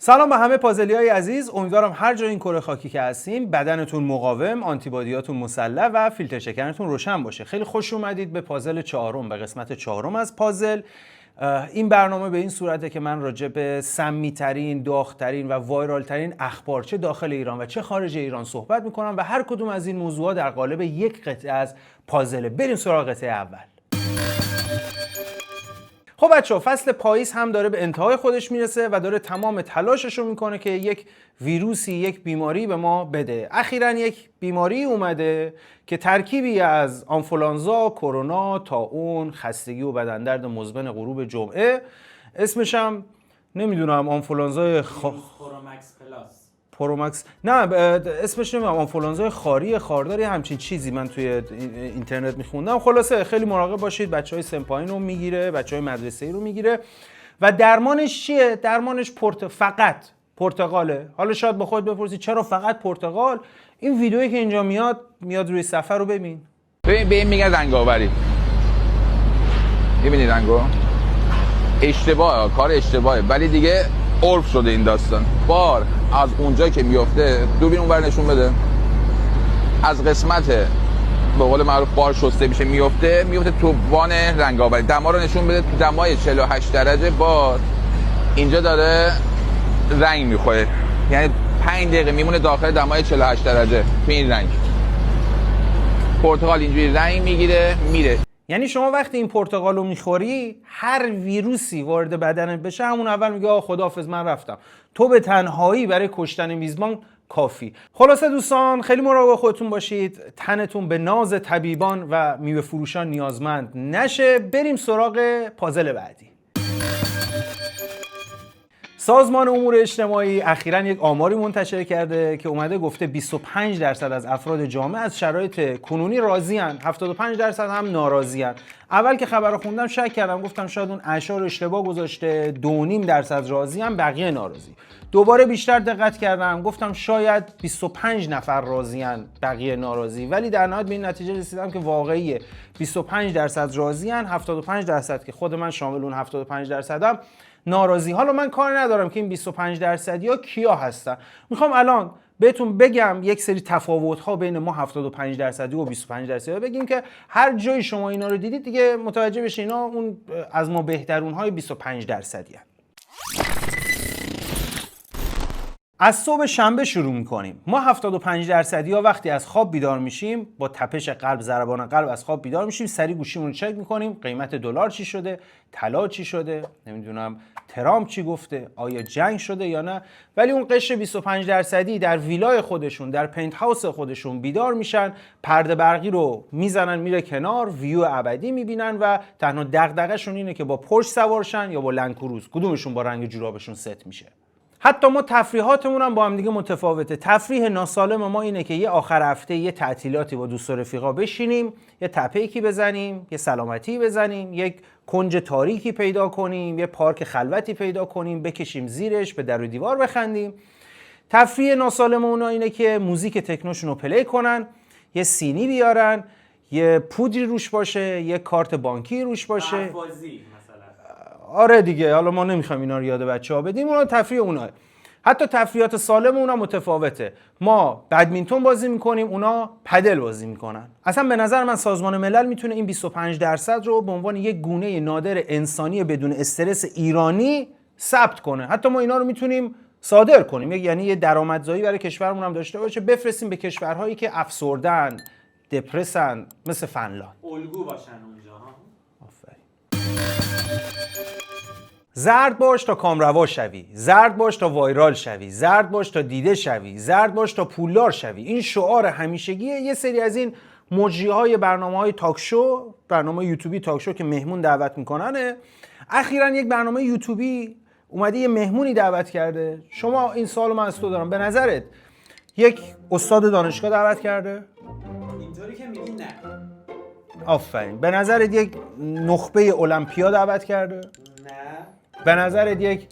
سلام به همه پازلیای عزیز، امیدوارم هر جای این کره خاکی که هستیم بدنتون مقاوم، آنتیبادیاتون مسلح و فیلتر شکرتون روشن باشه. خیلی خوش اومدید به پازل چهارم، به قسمت چهارم از پازل. این برنامه به این صورته که من راجع به سمی ترین، داغ‌ترین و وایرال ترین اخبار چه داخل ایران و چه خارج ایران صحبت میکنم و هر کدوم از این موضوعات در قالب یک قطعه از پازله. بریم سراغ قطعه اول. خب بچه‌ها، فصل پاییز هم داره به انتهای خودش میرسه و داره تمام تلاشش رو میکنه که یک ویروسی، یک بیماری به ما بده. اخیراً یک بیماری اومده که ترکیبی از آنفولانزا، کرونا، طاعون، خستگی و بدن درد مزمن غروب جمعه. اسمش هم نمیدونم، آنفولانزای پرومکس نه، اسمش نمیدونم، آنفولانزای خاری خارداری، همچین چیزی من توی اینترنت میخوندم. خلاصه خیلی مراقب باشید، بچهای سنپایین رو میگیره، بچهای مدرسه‌ای رو میگیره. و درمانش چیه؟ درمانش فقط پرتقاله. حالا شاید با خود بپرسید چرا فقط پرتقال؟ این ویدیویی که اینجا میاد روی صفحه رو ببین. ببین به این میگن رنگاوری. میبینی رنگو؟ اشتباهه، کار اشتباهه، ولی دیگه عرف شده این داستان. بار از اونجا که میفته، دوربین اونور نشون بده، از قسمت به قول معروف بار شسته میشه میفته تو وان رنگاوری. دما رو نشون بده، تو دمای 48 درجه بار اینجا داره رنگ میخوره، یعنی 5 دقیقه میمونه داخل دمای 48 درجه تو این رنگ. پرتقال اینجوری رنگ میگیره میره. یعنی شما وقتی این پرتقالو میخوری، هر ویروسی وارد بدنت بشه همون اول میگه آقا خداحافظ من رفتم. تو به تنهایی برای کشتن میزبان کافی. خلاصه دوستان، خیلی مراقب خودتون باشید، تنتون به ناز طبیبان و میوه فروشان نیازمند نشه. بریم سراغ پازل بعدی. سازمان امور اجتماعی اخیراً یک آماری منتشر کرده که اومده گفته 25% از افراد جامعه از شرایط کنونی راضی‌اند، 75% هم ناراضی‌اند. اول که خبر رو خوندم شک کردم، گفتم شاید اون اعشار اشتباه گذاشته، 2.5% راضی‌اند بقیه ناراضی. دوباره بیشتر دقت کردم، گفتم شاید 25 نفر راضی‌اند بقیه ناراضی، ولی در نهایت به این نتیجه رسیدم که واقعیه، 25% راضی‌اند، 75% که خود من شامل اون 75%م ناراضی. حالا من کار ندارم که این 25% یا کیا هستن. میخوام الان بهتون بگم یک سری تفاوت‌ها بین ما 75% و 25% بگیم که هر جای شما اینا رو دیدید دیگه متوجه بشین اینا اون از ما بهترون‌های 25%. از صبح شنبه شروع میکنیم. ما 75% ها وقتی از خواب بیدار میشیم، با تپش قلب، ضربان قلب از خواب بیدار میشیم، سریع گوشیمون رو چک میکنیم، قیمت دلار چی شده، طلا چی شده، نمیدونم ترامپ چی گفته، آیا جنگ شده یا نه. ولی اون قشر 25% در ویلای خودشون، در پنت هاوس خودشون بیدار میشن، پرده برقی رو میزنن میره کنار، ویو ابدی میبینن و تنها دغدغه‌شون اینه که با پورش سوارشن یا با لنکروز، کدومشون با رنگ جورابشون ست میشه. حتی ما تفریحاتمون هم با هم دیگه متفاوته. تفریح ناسالم ما اینه که یه آخر هفته یه تعطیلاتی با دوست و رفیقا بشینیم، یه تپه‌ایکی بزنیم، یه سلامتی بزنیم، یک کنج تاریکی پیدا کنیم، یه پارک خلوتی پیدا کنیم، بکشیم زیرش، به در و دیوار بخندیم. تفریح ناسالم اونا اینه که موزیک تکنوشون رو پلی کنن، یه سینی بیارن، یه پودری روش باشه، یه کارت بانکی روش باشه. آره دیگه، حالا ما نمیخوایم اینا رو یاد بچه‌ها بدیم، اونا تفریح اونها. حتی تفریحات سالم اونا متفاوته. ما بدمینتون بازی میکنیم، اونا پدل بازی میکنن. اصلا به نظر من سازمان ملل میتونه این 25% رو به عنوان یک گونه نادر انسانی بدون استرس ایرانی ثبت کنه. حتی ما اینا رو میتونیم صادر کنیم، یعنی یه درآمدزایی برای کشورمون هم داشته باشه، بفرستیم به کشورهایی که افسردن، دپرسن، مثل فنلاند. الگو باشن اونجا ها. زرد باش تا کامروا شوی، زرد باش تا وایرال شوی، زرد باش تا دیده شوی، زرد باش تا پولدار شوی. این شعار همیشگیه یه سری از این مجریهای برنامه‌های تاکشو، برنامه یوتیوبی تاکشو که مهمون دعوت میکننه. اخیراً یک برنامه یوتیوبی اومده یه مهمونی دعوت کرده. شما این سوالو من از تو دارم، به نظرت یک استاد دانشگاه دعوت کرده؟ اینطوری که میگی نه. آفرین. به نظرت یک نخبه المپیا دعوت کرده؟ نه. به نظرت یک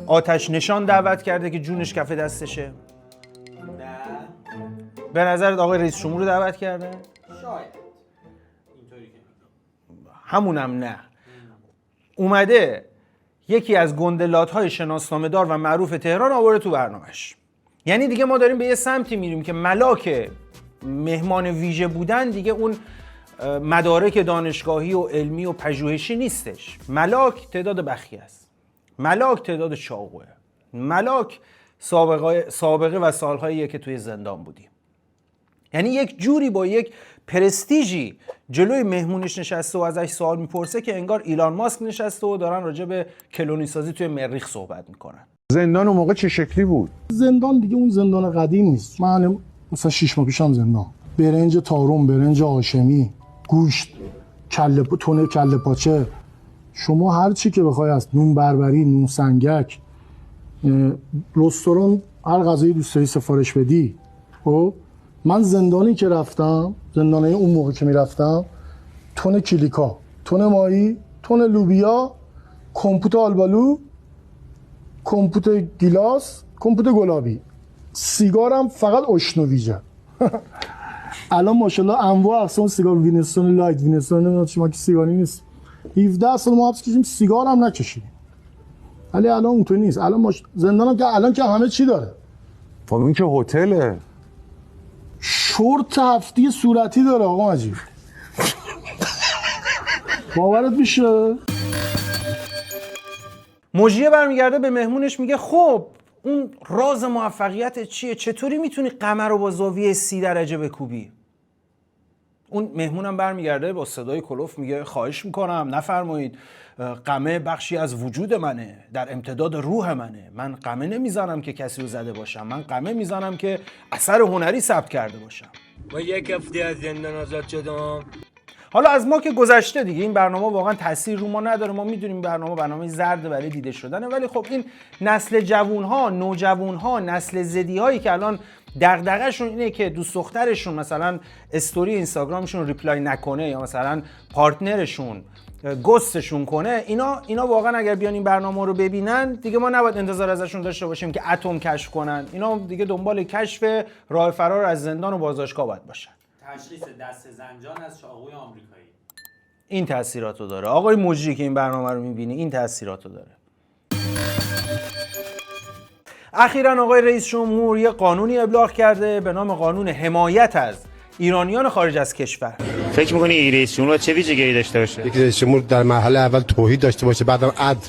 آتش نشان دعوت کرده که جونش کف دستشه؟ نه. به نظرت آقای رئیس جمهور رو دعوت کرده؟ شاید. اینطوری که میگی. همونم نه. اومده یکی از گندلات‌های شناسنامه‌دار و معروف تهران آورده تو برنامه‌اش. یعنی دیگه ما داریم به یه سمتی میریم که ملاک مهمان ویژه بودن دیگه اون مدارک دانشگاهی و علمی و پژوهشی نیستش. ملاک تعداد بخیه است. ملاک تعداد چاقوه. ملاک سابقه و سالهاییه که توی زندان بودیم. یعنی یک جوری با یک پرستیژی جلوی مهمونش نشسته و ازش سوال میپرسه که انگار ایلان ماسک نشسته و دارن راجع به کلونی سازی توی مریخ صحبت میکنن. زندان اون موقع چه شکلی بود؟ زندان دیگه اون زندان قدیم نیست. من مثلا 6 ماه پیشم زندان. برنج تارم، برنج هاشمی، گوشت، تونه کله پاچه، شما هر چی که بخوای هست، نون بربری، نون سنگک، رستوران هر غذایی دوست داری سفارش بدی. خب من زندانی که رفتم، زندانی اون موقع که میرفتم، تونه کلیکا، تونه ماهی، تونه لوبیا، کمپوت آلبالو، کمپوت گیلاس، کمپوت گلابی، سیگارم فقط اشنویجه. الان ماشاءالله انواع اقسام سیگار، وینستون لایت، وینستون نمیدونم چی، ما که سیگاری نیست. 17 سال ما حبس کشیم، سیگار هم نکشیدیم. ولی الان اونطوری نیست. الان زندانم که الان که همه چی داره. خب این که هتله. شورت هفتی صورتی داره آقا مجید. باورت میشه؟ مجریه برمیگرده به مهمونش میگه خب اون راز موفقیت چیه؟ چطوری میتونی قمر رو با زاویه 30 درجه بکوبی؟ اون مهمونم برمیگرده با صدای کلوف میگه خواهش میکنم نفرمایید، قمه بخشی از وجود منه، در امتداد روح منه. من قمه نمیزنم که کسی رو زده باشم، من قمه میزنم که اثر هنری ثبت کرده باشم. ما یک هفته از زندان آزاد شدم. حالا از ما که گذشته دیگه، این برنامه واقعا تاثیر رو ما نداره، ما میدونیم برنامه زرد برای دیده شدنه، ولی خب این نسل جوونها، نوجوانها، نسل زدی‌هایی که الان دغدغه‌شون اینه که دوست دخترشون مثلا استوری اینستاگرامشون ریپلای نکنه یا مثلا پارتنرشون گستشون کنه، اینا واقعا اگر بیان این برنامه رو ببینن دیگه ما نباید انتظار ازشون داشته باشیم که اتم کشف کنن. اینا دیگه دنبال کشف راه فرار از زندان و بازداشتگاه باید باشن. تشخیص دست زنجان از چاقوی آمریکایی. این تاثیراتو داره. آقای مجری که این برنامه رو میبینی این تاثیراتو داره. اخیراً آقای رئیس جمهور یه قانونی ابلاغ کرده به نام قانون حمایت از ایرانیان خارج از کشور. فکر می‌کنی رئیس جمهور چه ویژگی داشته باشه؟ یک رئیس جمهور در مرحله اول توحید داشته باشه، بعدم عدل.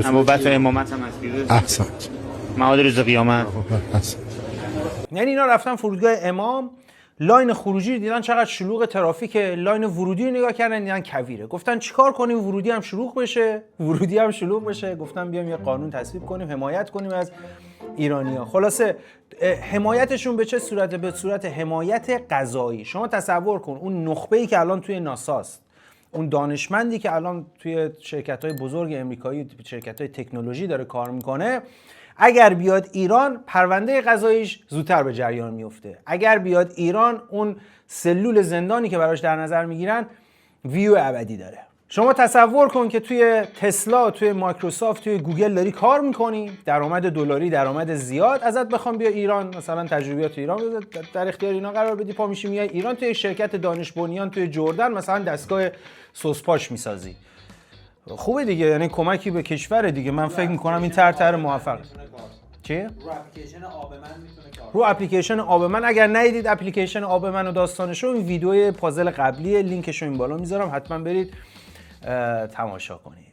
نبوت و امامت هم از پیروز. احسنت. معاد روز قیامت. احسنت. یعنی اینا رفتن فرودگاه امام، لاین خروجی رو دیدن چقدر شلوغ ترافیک، لاین ورودی رو نگاه کردن دیدن کویره. گفتن چیکار کنیم ورودی هم شلوغ بشه؟ گفتن بیام یه قانون تصویب کنیم حمایت کنیم از ایرانی‌ها. خلاصه حمایتشون به چه صورته؟ به صورت حمایت قضایی. شما تصور کن اون نخبه‌ای که الان توی ناساست، اون دانشمندی که الان توی شرکت‌های بزرگ امریکایی، شرکت‌های تکنولوژی داره کار میکنه، اگر بیاد ایران پرونده قضاییش زودتر به جریان میفته. اگر بیاد ایران اون سلول زندانی که براش در نظر میگیرن ویو ابدی داره. شما تصور کن که توی تسلا، توی مایکروسافت، توی گوگل داری کار میکنی، درآمد دلاری، درآمد زیاد، ازت بخوام بیا ایران مثلا تجربیات ایران در اختیار اینا قرار بدی، پا میشی میای ایران توی شرکت دانش بنیان توی جردن مثلا دستگاه سسپاش میسازی. خوبه دیگه، یعنی کمکی به کشور دیگه. من فکر میکنم این طرح موفق. چی؟ رو اپلیکیشن آب من میتونه کار رو اپلیکیشن آب من. اگر ندیدید اپلیکیشن آب من و داستانشو، این ویدیوی پازل قبلی لینکشو این بالا میذارم، حتما برید تماشا کنید.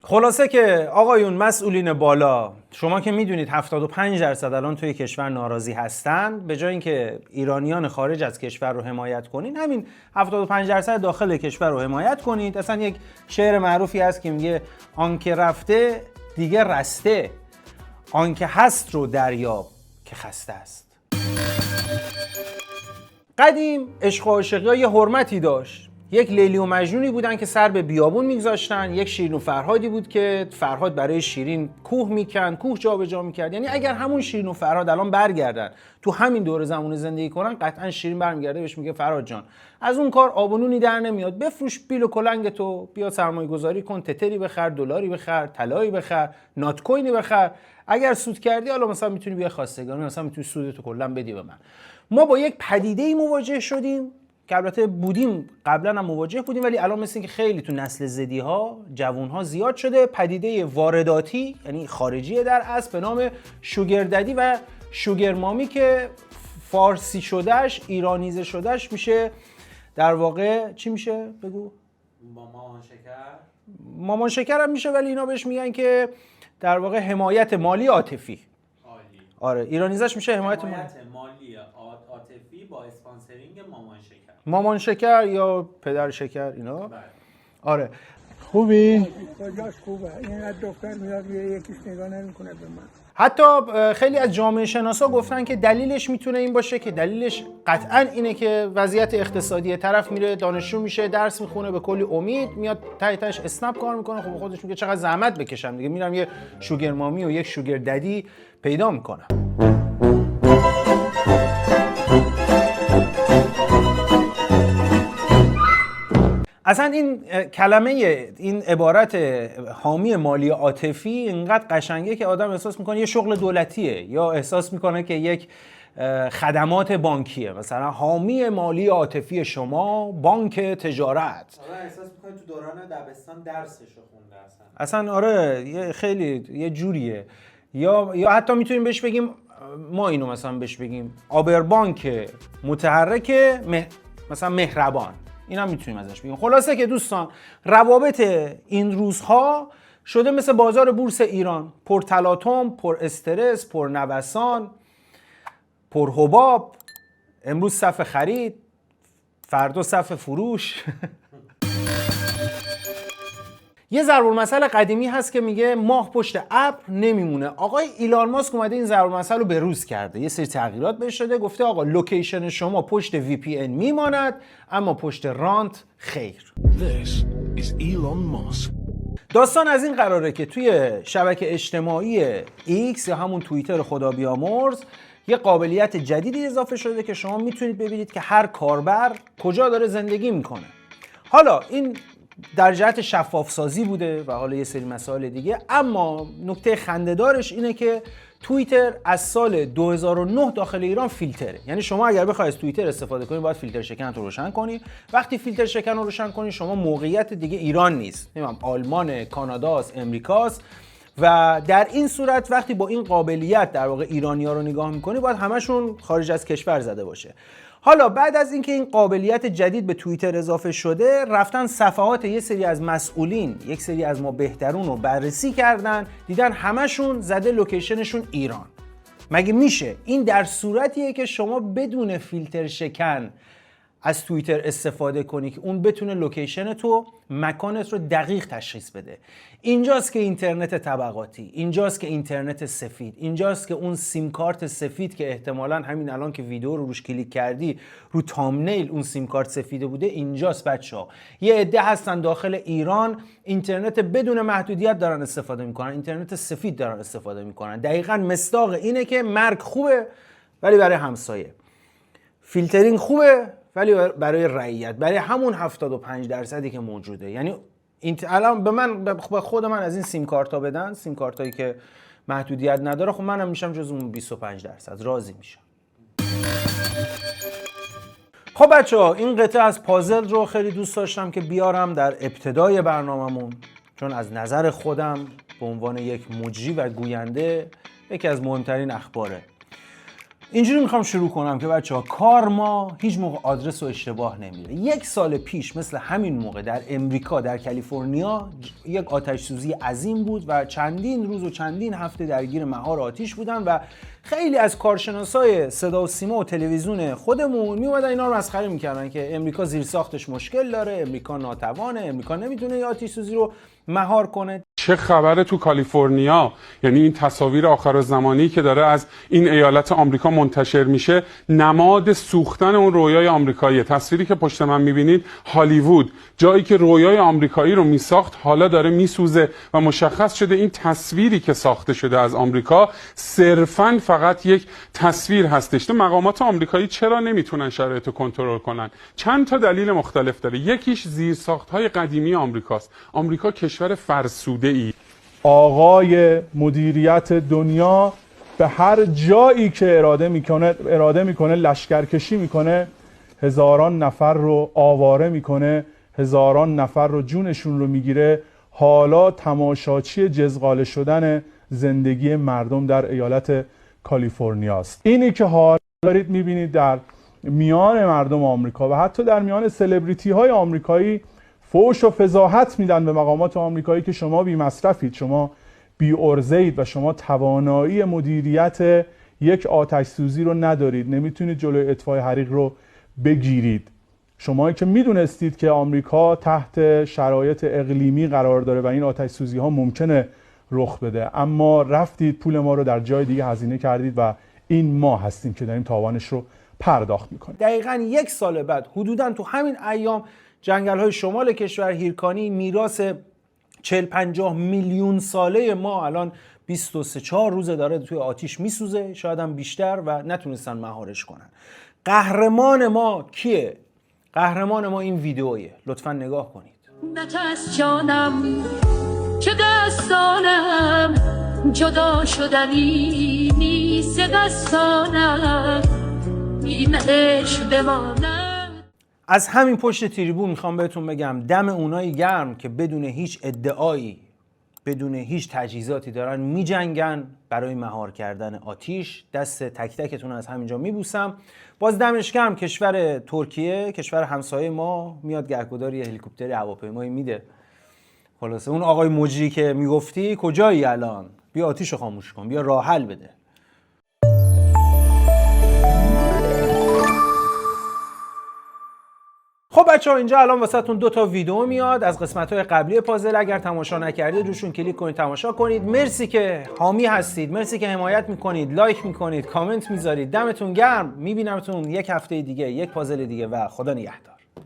خلاصه که آقایون مسئولین بالا، شما که میدونید 75% الان توی کشور ناراضی هستن، به جای اینکه ایرانیان خارج از کشور رو حمایت کنین، همین 75% داخل کشور رو حمایت کنید. اصلا یک شعر معروفی هست که میگه آنکه رفته دیگه رسته، آنکه هست رو دریاب که خسته است. قدیم عشق و عاشقی‌ها یه حرمتی داشت. یک لیلی و مجنونی بودن که سر به بیابون میگذاشتن، یک شیرین و فرهادی بود که فرهاد برای شیرین کوه میکند، کوه جابجا میکرد. یعنی اگر همون شیرین و فرهاد الان برگردن تو همین دور زمونه زندگی کنن، قطعا شیرین برمیگرده بهش میگه فرهاد جان از اون کار آبونونی در نمیاد، بفروش بیل و کلنگ تو، بیا سرمایه گذاری کن، تتری بخر، دلاری بخر، طلایی بخر، نات کوینی بخر، اگر سود کردی حالا مثلا میتونی بیا خواستگاری، مثلا میتونی سودتو کلا بدی به من. ما با یک پدیده‌ای مواجه شدیم که البته بودیم قبلا هم مواجه بودیم، ولی الان مثل اینکه خیلی تو نسل زدی ها جوون ها زیاد شده، پدیده وارداتی یعنی خارجی در اصل به نام شوگر ددی و شوگر مامی که فارسی شدهش ایرانیزه شدهش میشه در واقع چی میشه بگو؟ مامان شکر. مامان شکر هم میشه، ولی اینا بهش میگن که در واقع حمایت مالی عاطفی. عالی. آره ایرانیزش میشه حمایت مالی عاطفی با اسپانسرینگ مامان شکر. مامان شکر یا پدر شکر اینا. بله. آره خوبی؟ کجاش خوبه؟ اینقدر دختر میاد یکیش نگاه نمیکنه به من. حتی خیلی از جامعه شناسا گفتن که دلیلش میتونه این باشه که دلیلش قطعا اینه که وضعیت اقتصادی طرف میره دانشجو میشه درس میخونه به کلی امید میاد تهش اسنپ کار میکنه، خب خودش میگه چقدر زحمت بکشم دیگه میرم یه شوگر مامی و یک شوگر ددی پیدا میکنم. اصلا این کلمه این عبارت حامی مالی عاطفی اینقدر قشنگه که آدم احساس میکنه یه شغل دولتیه یا احساس میکنه که یک خدمات بانکیه، مثلا حامی مالی عاطفی شما بانک تجارت. آره احساس میکنه تو دوران دبستان درسشو خونده اصلا آره یه خیلی یه جوریه. یا حتی میتونیم بهش بگیم ما اینو مثلا بهش بگیم آبربانک متحرک مثلا مهربان، اینا میتونیم ازش بگیم. خلاصه که دوستان روابط این روزها شده مثل بازار بورس ایران، پر تلاطم، پر استرس، پر نوسان، پر حباب. امروز صف خرید، فردا صف فروش. یه ضرب المثل قدیمی هست که میگه ماه پشت ابر نمیمونه. آقای ایلان ماسک اومده این ضرب المثل رو به روز کرده، یه سری تغییرات بهش داده، گفته آقا لوکیشن شما پشت VPN میماند اما پشت رانت خیر. داستان از این قراره که توی شبکه اجتماعی X یا همون توییتر خدا بیامرز یه قابلیت جدیدی اضافه شده که شما میتونید ببینید که هر کاربر کجا داره زندگی میکنه. حالا این در جهت شفاف سازی بوده و حالا یه سری مسائل دیگه، اما نکته خنده‌دارش اینه که توییتر از سال 2009 داخل ایران فیلتره. یعنی شما اگر بخواید از توییتر استفاده کنید باید فیلتر شکن رو روشن کنی. وقتی فیلتر شکن رو روشن کنی شما موقعیت دیگه ایران نیست، نمیدونم آلمان، کاناداست، امریکاست. و در این صورت وقتی با این قابلیت در واقع ایرانی‌ها رو نگاه می‌کنی باید همشون خارج از کشور زده باشه. حالا بعد از اینکه این قابلیت جدید به توییتر اضافه شده، رفتن صفحات یه سری از مسئولین، یک سری از ما بهترون رو بررسی کردن، دیدن همشون زده لوکیشنشون ایران. مگه میشه؟ این در صورتیه که شما بدون فیلتر شکن از توییتر استفاده کنی که اون بتونه لوکیشن تو، مکانت رو دقیق تشخیص بده. اینجاست که اینترنت طبقاتی، اینجاست که اینترنت سفید، اینجاست که اون سیم کارت سفید که احتمالاً همین الان که ویدیو رو روش کلیک کردی رو تامنیل اون سیم کارت سفیده بوده، اینجاست بچه‌ها. یه عده هستن داخل ایران اینترنت بدون محدودیت دارن استفاده میکنن، اینترنت سفید دارن استفاده میکنن. دقیقاً مصداق اینه که مرگ خوبه ولی برای همسایه، فیلترینگ خوبه ولی برای رعیت، برای همون 75% که موجوده. یعنی الان به خود من از این سیم کارتا بدن، سیم کارتایی که محدودیت نداره، خب منم میشم جز اون 25%، راضی میشم. خب بچه‌ها این قطعه از پازل رو خیلی دوست داشتم که بیارم در ابتدای برنامه‌مون، چون از نظر خودم به عنوان یک مجری و گوینده یکی از مهمترین اخباره. اینجوری میخوام شروع کنم که بچه‌ها کارما هیچ موقع آدرس و اشتباه نمیره. 1 سال پیش مثل همین موقع در امریکا در کالیفرنیا یک آتش سوزی عظیم بود و چندین روز و چندین هفته درگیر مهار آتش بودن و خیلی از کارشناسای صدا و سیما و تلویزیون خودمون میومدن اینا رو مسخره میکردن که امریکا زیرساختش مشکل داره، امریکا ناتوانه، امریکا نمیتونه آتش سوزی رو مهار کنه. چه خبره تو کالیفرنیا؟ یعنی این تصاویر آخرالزمانی که داره از این ایالت آمریکا منتشر میشه نماد سوختن اون رویای آمریکاییه. تصویری که پشت من میبینید هالیوود، جایی که رویای آمریکایی رو میساخت حالا داره میسوزه و مشخص شده این تصویری که ساخته شده از آمریکا صرفاً فقط یک تصویر هستش. تو مقامات آمریکایی چرا نمیتونن شرایط رو کنترل کنن؟ چند تا دلیل مختلف داره. یکیش زیرساخت‌های قدیمی آمریکاست. آمریکا کشور فرسوده‌ای. آقای مدیریت دنیا به هر جایی که اراده میکنه لشکرکشی میکنه، هزاران نفر رو آواره میکنه، هزاران نفر رو جونشون رو میگیره. حالا تماشاچی جزغاله شدن زندگی مردم در ایالت کالیفرنیا است. اینی که حالا دارید میبینید در میان مردم آمریکا و حتی در میان سلبریتی های آمریکایی فوش و فضاحت میدن به مقامات آمریکایی که شما بی مصرفید، شما بی ارزید و شما توانایی مدیریت یک آتش سوزی رو ندارید، نمیتونید جلوی اطفای حریق رو بگیرید. شمایی که میدونستید که آمریکا تحت شرایط اقلیمی قرار داره و این آتش سوزی ها ممکنه رخ بده، اما رفتید پول ما رو در جای دیگه هزینه کردید و این ما هستیم که داریم تاوانش رو پرداخت میکنیم. دقیقاً 1 سال بعد حدوداً تو همین ایام جنگل‌های شمال کشور هیرکانی، میراث 40-50 میلیون ساله ما، الان 23-4 روزه داره توی آتیش میسوزه، شاید هم بیشتر، و نتونستن مهارش کنن. قهرمان ما کیه؟ قهرمان ما این ویدئویه، لطفاً نگاه کنید. نترس جانم که دستانم جدا شدنی نیست، دستانم این عشق بمانم. از همین پشت تریبون میخوام بهتون بگم دم اونایی گرم که بدون هیچ ادعایی، بدون هیچ تجهیزاتی دارن میجنگن برای مهار کردن آتیش. دست تک تکتون از همینجا میبوسم. باز دمش گرم کشور ترکیه، کشور همسایه ما، میاد گهگدار یه هلیکوپتر هواپیمایی میده. خلاصه اون آقای مجری که میگفتی کجایی الان؟ بیا آتیشو خاموش کن، بیا راه حل بده. خب بچه‌ها، اینجا الان واسهتون 2 تا ویدیو میاد از قسمت‌های قبلی پازل. اگر تماشا نکردید روشون کلیک کنید تماشا کنید. مرسی که حامی هستید، مرسی که حمایت میکنید، لایک میکنید، کامنت میذارید. دمتون گرم. میبینمتون یک هفته دیگه، یک پازل دیگه و خدا نگهدار.